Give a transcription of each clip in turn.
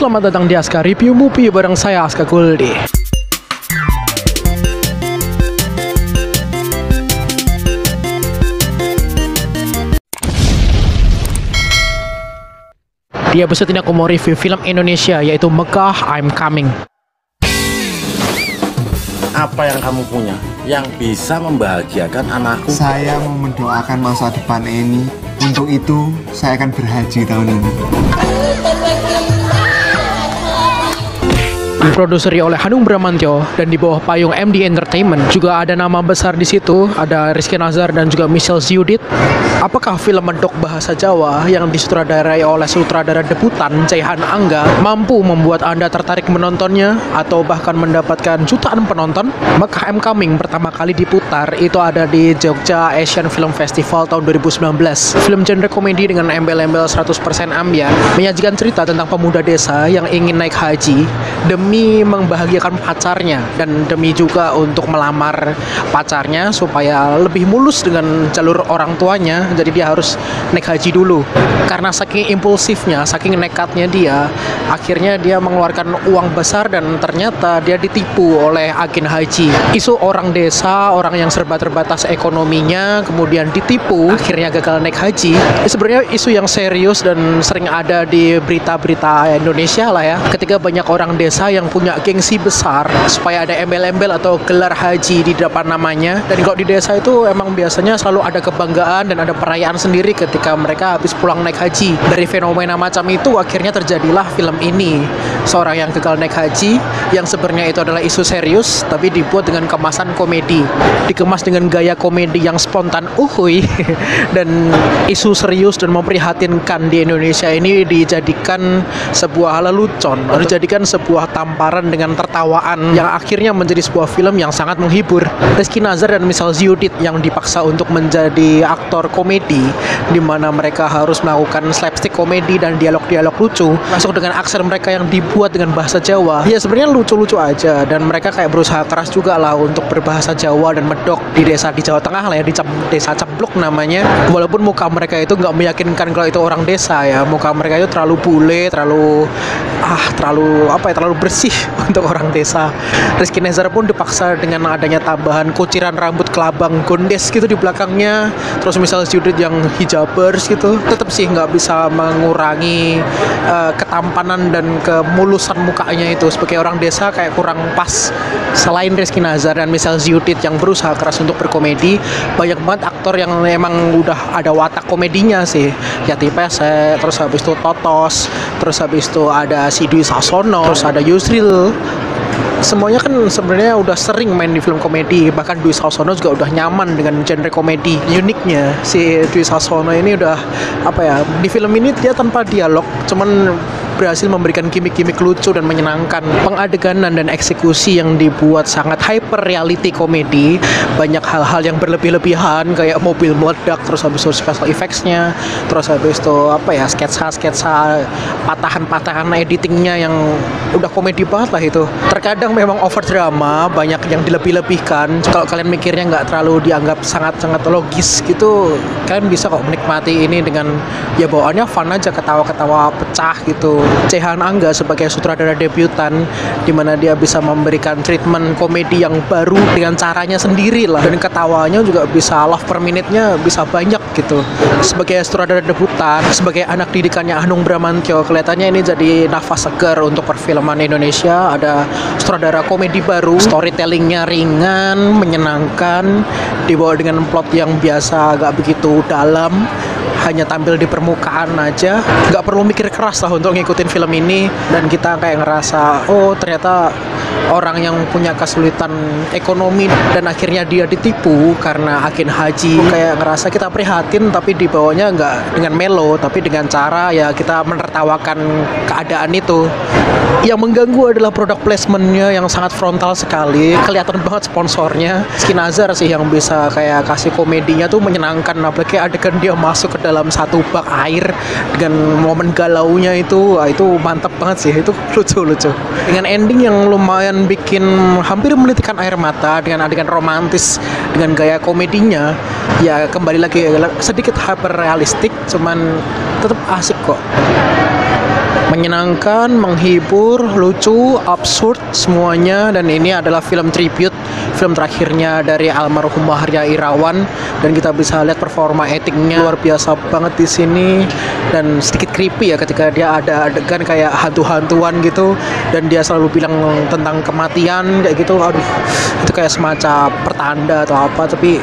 Selamat datang di Aska Review Movie bareng saya Aska Guldi. Di episode ini aku mau review film Indonesia yaitu Megah I'm Coming. Apa yang kamu punya yang bisa membahagiakan anakku? Saya mau mendoakan masa depan Eni. Untuk itu, saya akan berhaji tahun ini. Diproduseri oleh Hanung Bramantyo dan di bawah payung MD Entertainment. Juga ada nama besar di situ, ada Rizky Nazar dan juga Michelle Ziudit. Apakah film medok bahasa Jawa yang disutradarai oleh sutradara debutan Ceyhan Angga mampu membuat Anda tertarik menontonnya atau bahkan mendapatkan jutaan penonton? Megah I'm Coming pertama kali diputar itu ada di Jogja Asian Film Festival tahun 2019. Film genre komedi dengan embel-embel 100% ambien, menyajikan cerita tentang pemuda desa yang ingin naik haji demi membahagiakan pacarnya dan demi juga untuk melamar pacarnya supaya lebih mulus dengan jalur orang tuanya. Jadi dia harus naik haji dulu. Karena saking impulsifnya, saking nekatnya dia, akhirnya dia mengeluarkan uang besar dan ternyata dia ditipu oleh agen haji. Isu orang desa, orang yang serba terbatas ekonominya, kemudian ditipu, akhirnya gagal naik haji. Sebenarnya isu yang serius dan sering ada di berita-berita Indonesia lah ya. Ketika banyak orang desa yang punya gengsi besar supaya ada embel-embel atau gelar haji di depan namanya. Dan kalau di desa itu emang biasanya selalu ada kebanggaan dan ada perayaan sendiri ketika mereka habis pulang naik haji. Dari fenomena macam itu akhirnya terjadilah film ini. Seorang yang gagal naik haji yang sebenarnya itu adalah isu serius tapi dibuat dengan kemasan komedi. Dikemas dengan gaya komedi yang spontan uhuy dan isu serius dan memprihatinkan di Indonesia ini dijadikan sebuah lelucon, dijadikan sebuah tamparan dengan tertawaan yang akhirnya menjadi sebuah film yang sangat menghibur. Rizky Nazar dan Michelle Ziudit yang dipaksa untuk menjadi aktor komedi di mana mereka harus melakukan slapstick komedi dan dialog-dialog lucu masuk dengan aksen mereka yang dibuat dengan bahasa Jawa. Ya sebenarnya lucu-lucu aja dan mereka kayak berusaha keras juga lah untuk berbahasa Jawa dan medok di desa di Jawa Tengah lah ya, di desa Cebluk namanya. Walaupun muka mereka itu nggak meyakinkan kalau itu orang desa ya, muka mereka itu terlalu bule, terlalu bersih untuk orang desa. Rizky Nazar pun dipaksa dengan adanya tambahan kuciran rambut kelabang gondes gitu di belakangnya. Terus misalnya Judith yang hijabers gitu, tetap sih nggak bisa mengurangi ketampanan dan kemulusan mukanya itu. Sebagai orang desa kayak kurang pas. Selain Rizky Nazar dan Michelle Ziudit yang berusaha keras untuk berkomedi, banyak banget aktor yang memang udah ada watak komedinya sih. Yati Pesek, terus habis itu Totos, terus habis itu ada si Dwi Sasono, terus ada Yusril. Semuanya kan sebenarnya udah sering main di film komedi. Bahkan Dwi Sasono juga udah nyaman dengan genre komedi. Uniknya si Dwi Sasono ini udah di film ini dia tanpa dialog, cuman berhasil memberikan gimmick-gimmick lucu dan menyenangkan. Pengadeganan dan eksekusi yang dibuat sangat hyper reality komedi. Banyak hal-hal yang berlebih-lebihan kayak mobil meledak, terus habis itu special effects-nya, terus habis itu sketsa-sketsa patahan-patahan editingnya yang udah komedi banget lah itu. Terkadang memang over drama, banyak yang dilebih-lebihkan. Kalau kalian mikirnya nggak terlalu dianggap sangat-sangat logis gitu, kalian bisa kok menikmati ini dengan ya bawaannya fun aja, ketawa-ketawa pecah gitu. Ceyhan Angga sebagai sutradara debutan di mana dia bisa memberikan treatment komedi yang baru dengan caranya sendiri lah, dan ketawanya juga bisa laugh per minute-nya bisa banyak gitu. Sebagai sutradara debutan, sebagai anak didikannya Hanung Bramantyo, kelihatannya ini jadi nafas segar untuk perfilman Indonesia. Ada sutradara komedi baru, storytellingnya ringan, menyenangkan, dibawa dengan plot yang biasa agak begitu dalam, hanya tampil di permukaan aja, nggak perlu mikir keras lah untuk ngikutin film ini. Dan kita kayak ngerasa, oh ternyata orang yang punya kesulitan ekonomi dan akhirnya dia ditipu karena agen haji, kayak ngerasa kita prihatin tapi dibawanya nggak dengan melo, tapi dengan cara ya kita menertawakan keadaan itu. Yang mengganggu adalah produk placementnya yang sangat frontal sekali, kelihatan banget sponsornya. Rizky Nazar sih yang bisa kayak kasih komedinya tuh menyenangkan, apalagi adegan dia masuk ke dalam satu bak air dengan momen galaunya itu mantap banget sih, itu lucu-lucu. Dengan ending yang lumayan bikin hampir menitikkan air mata dengan adegan romantis dengan gaya komedinya, ya kembali lagi sedikit hyper realistik, cuman tetap asik kok. Menyenangkan, menghibur, lucu, absurd semuanya, dan ini adalah film tribute, film terakhirnya dari almarhumah Ria Irawan, dan kita bisa lihat performa actingnya luar biasa banget di sini, dan sedikit creepy ya ketika dia ada adegan kayak hantu-hantuan gitu, dan dia selalu bilang tentang kematian kayak gitu. Aduh, itu kayak semacam pertanda atau apa, tapi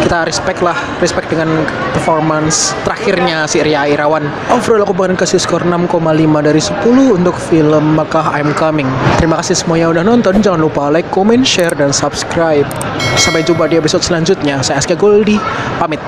kita respect dengan performance terakhirnya si Ria Irawan. Overall aku bakal kasih skor 6,5 dari 10 untuk film Makkah I'm Coming. Terima kasih semuanya udah nonton, jangan lupa like, comment, share, dan subscribe. Sampai jumpa di episode selanjutnya. Saya Aska Goldi, pamit.